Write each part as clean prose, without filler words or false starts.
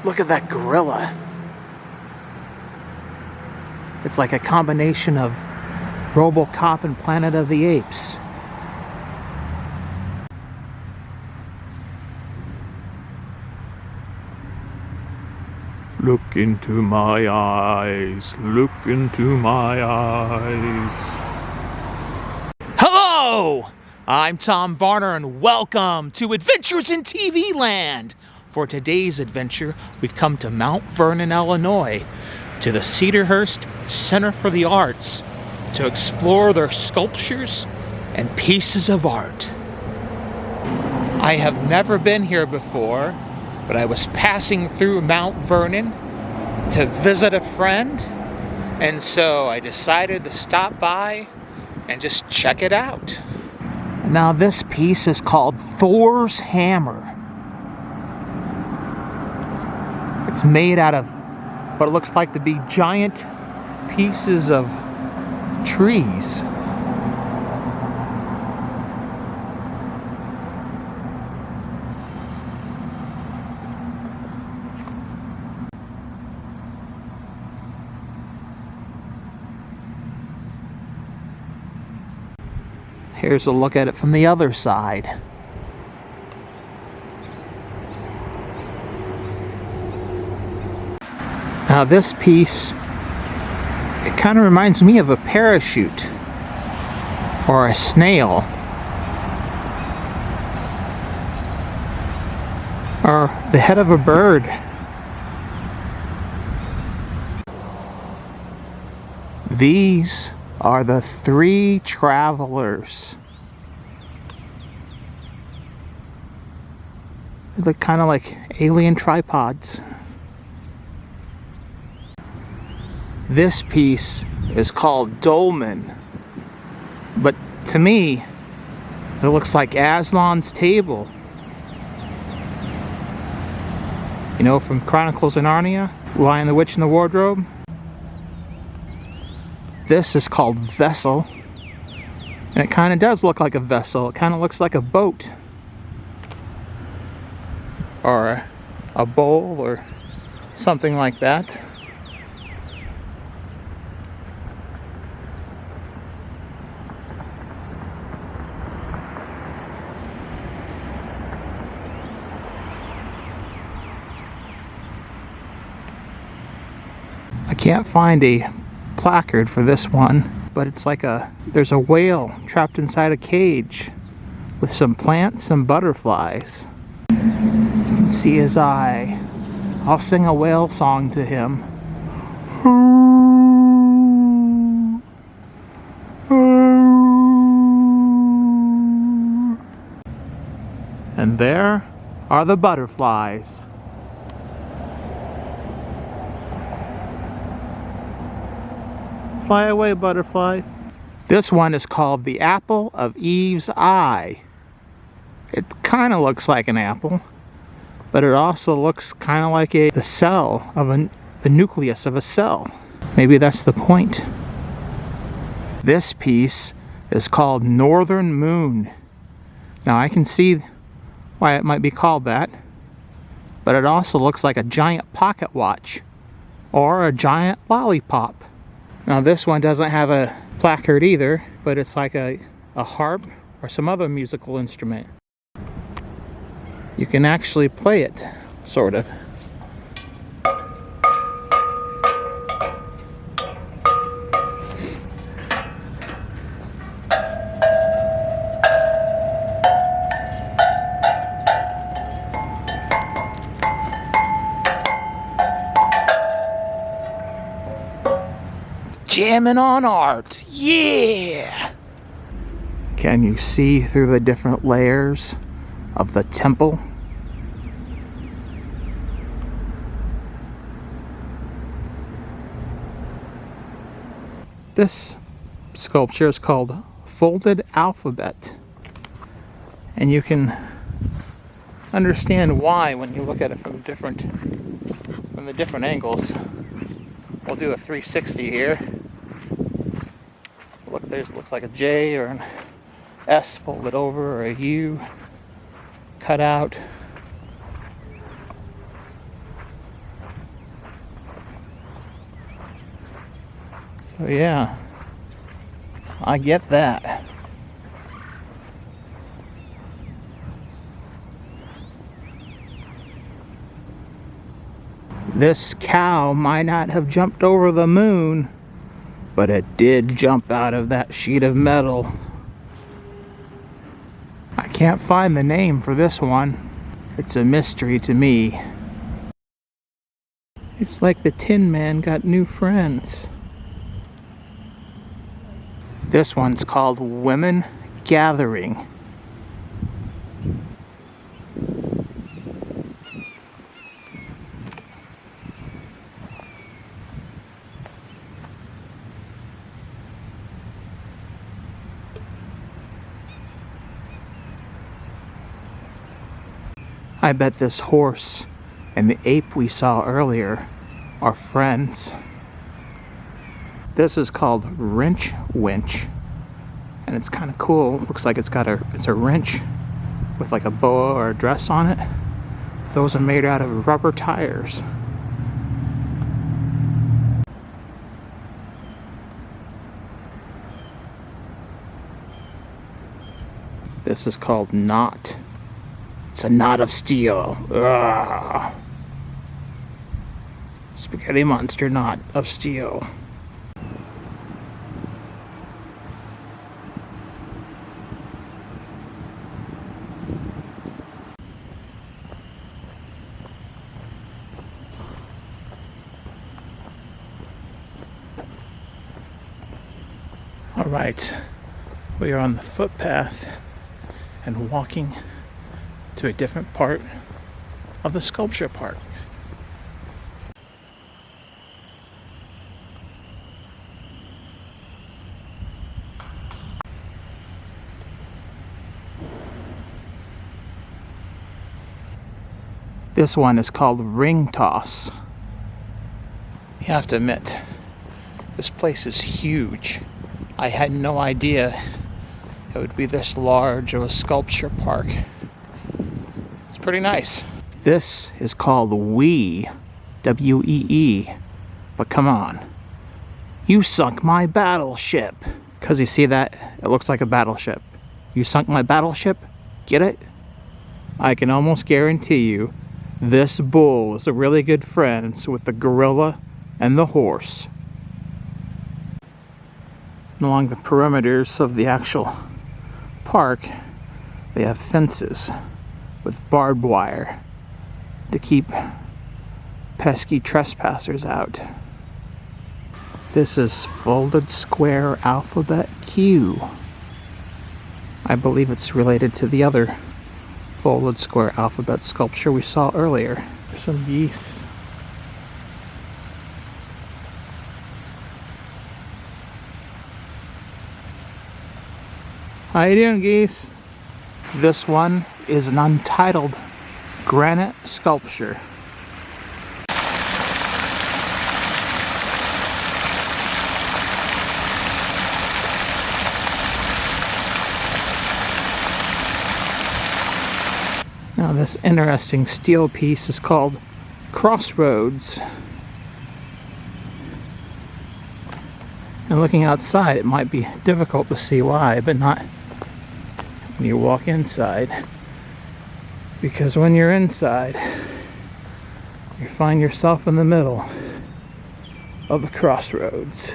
Look at that gorilla. It's like a combination of RoboCop and Planet of the Apes. Look into my eyes, look into my eyes. Hello! I'm Tom Varner and welcome to Adventures in TV Land. For today's adventure, we've come to Mount Vernon, Illinois, to the Cedarhurst Center for the Arts to explore their sculptures and pieces of art. I have never been here before, but I was passing through Mount Vernon to visit a friend, and so I decided to stop by and just check it out. Now this piece is called Thor's Hammer. It's made out of what it looks like to be giant pieces of trees. Here's a look at it from the other side. Now this piece, it kind of reminds me of a parachute or a snail or the head of a bird. These are the three travelers. They look kind of like alien tripods. This piece is called Dolmen, but to me, it looks like Aslan's table. You know, from Chronicles of Narnia, Lion, the Witch, and the Wardrobe. This is called Vessel, and it kind of does look like a vessel. It kind of looks like a boat, or a bowl, or something like that. I can't find a placard for this one, but it's like there's a whale trapped inside a cage with some plants, some butterflies. You can see his eye. I'll sing a whale song to him. And there are the butterflies. Fly away, butterfly. This one is called the Apple of Eve's Eye. It kind of looks like an apple, but it also looks kind of like the cell of the nucleus of a cell. Maybe that's the point. This piece is called Northern Moon. Now I can see why it might be called that, but it also looks like a giant pocket watch or a giant lollipop. Now this one doesn't have a placard either, but it's like a harp or some other musical instrument. You can actually play it, sort of. Jamming on art, yeah! Can you see through the different layers of the temple? This sculpture is called Folded Alphabet, and you can understand why when you look at it from the different angles. We'll do a 360 here. Look, there's looks like a J or an S folded over, or a U cut out. So yeah, I get that. This cow might not have jumped over the moon, but it did jump out of that sheet of metal. I can't find the name for this one. It's a mystery to me. It's like the Tin Man got new friends. This one's called Women Gathering. I bet this horse and the ape we saw earlier are friends. This is called wrench winch, and it's kind of cool. Looks like it's a wrench with like a boa or a dress on it. Those are made out of rubber tires. This is called knot. It's a knot of steel. Ugh. Spaghetti monster knot of steel. All right, we are on the footpath and walking to a different part of the sculpture park. This one is called ring toss. You have to admit, this place is huge. I had no idea it would be this large of a sculpture park. It's pretty nice. This is called Wee, W-E-E. But come on, you sunk my battleship. Cause you see that? It looks like a battleship. You sunk my battleship? Get it? I can almost guarantee you this bull is a really good friends with the gorilla and the horse. And along the perimeters of the actual park, they have fences with barbed wire to keep pesky trespassers out. This is folded square alphabet Q. I believe it's related to the other folded square alphabet sculpture we saw earlier. There's some geese. How you doing, geese? This one is an untitled granite sculpture. Now this interesting steel piece is called Crossroads. And looking outside, it might be difficult to see why, but not when you walk inside. Because when you're inside, you find yourself in the middle of the crossroads.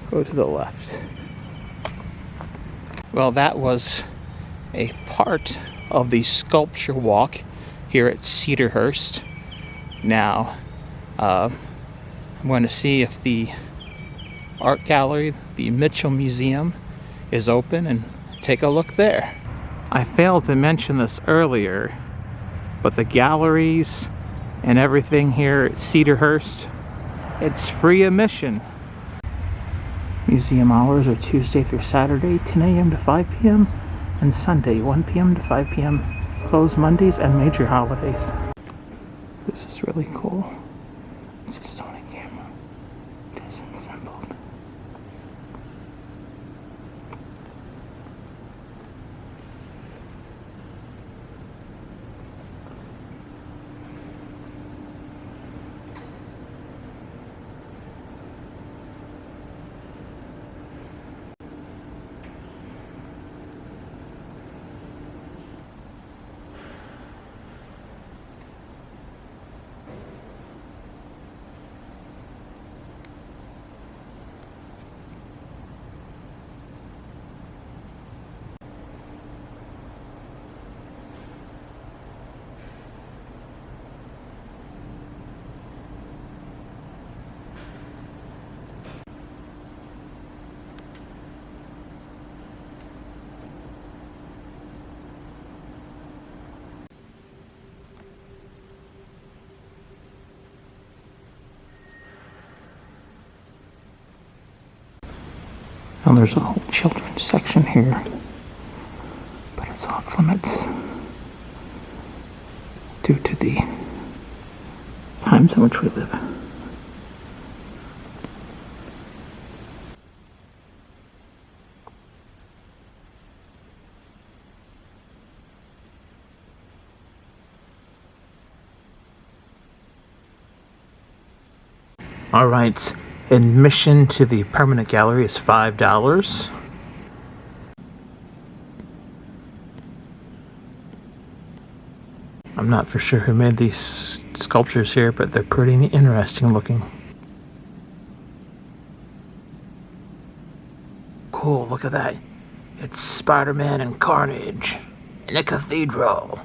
Go to the left. Well, that was a part of the sculpture walk here at Cedarhurst. Now, I'm going to see if the art gallery, the Mitchell Museum, is open and take a look there. I failed to mention this earlier, but the galleries and everything here at Cedarhurst, it's free admission. Museum hours are Tuesday through Saturday, 10 a.m. to 5 p.m. and Sunday, 1 p.m. to 5 p.m. Closed Mondays and major holidays. This is really cool. It's a Sony camera, disassembled. Now there's a whole children's section here, but it's off limits due to the times in which we live. All right, admission to the permanent gallery is $5. I'm not for sure who made these sculptures here, but they're pretty interesting looking. Cool, look at that. It's Spider-Man and Carnage in a cathedral.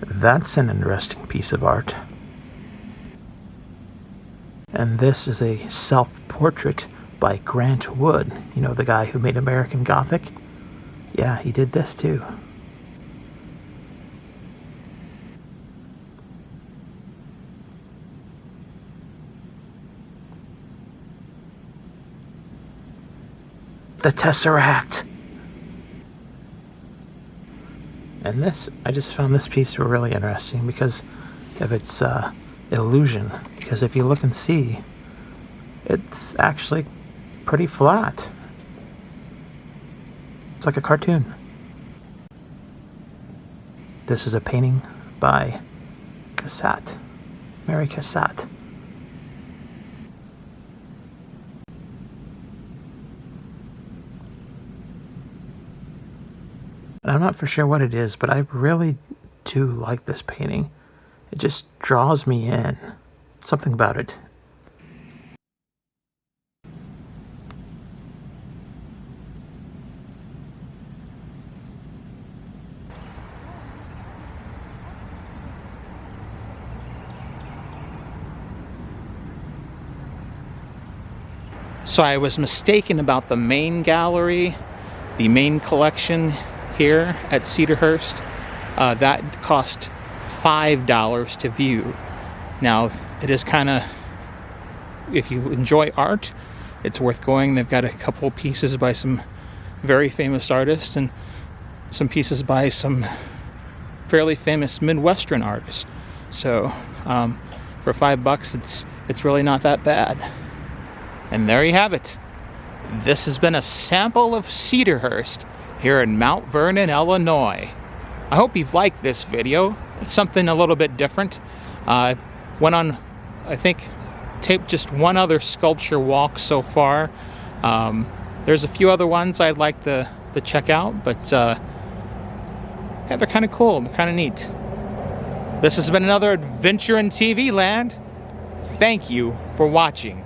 That's an interesting piece of art. And this is a self-portrait by Grant Wood. You know, the guy who made American Gothic? Yeah, he did this too. The Tesseract. And this, I just found this piece really interesting because of its illusion. Because if you look and see, it's actually pretty flat. It's like a cartoon. This is a painting by Cassatt, Mary Cassatt. And I'm not for sure what it is, but I really do like this painting. It just draws me in. Something about it. So I was mistaken about the main gallery, the main collection here at Cedarhurst. That cost $5 to view. Now, it is kind of, if you enjoy art, it's worth going. They've got a couple pieces by some very famous artists and some pieces by some fairly famous Midwestern artists. So for $5, it's really not that bad. And there you have it. This has been a sample of Cedarhurst here in Mount Vernon, Illinois. I hope you've liked this video. It's something a little bit different. Went on, I think, taped just one other sculpture walk so far. There's a few other ones I'd like to check out, but yeah, they're kind of cool, they're kind of neat. This has been another adventure in TV land. Thank you for watching.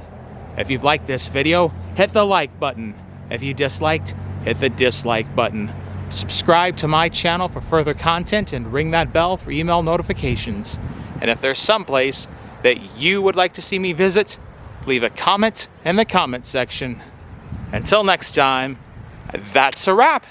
If you've liked this video, hit the like button. If you disliked, hit the dislike button. Subscribe to my channel for further content and ring that bell for email notifications. And if there's someplace that you would like to see me visit, leave a comment in the comment section. Until next time, that's a wrap.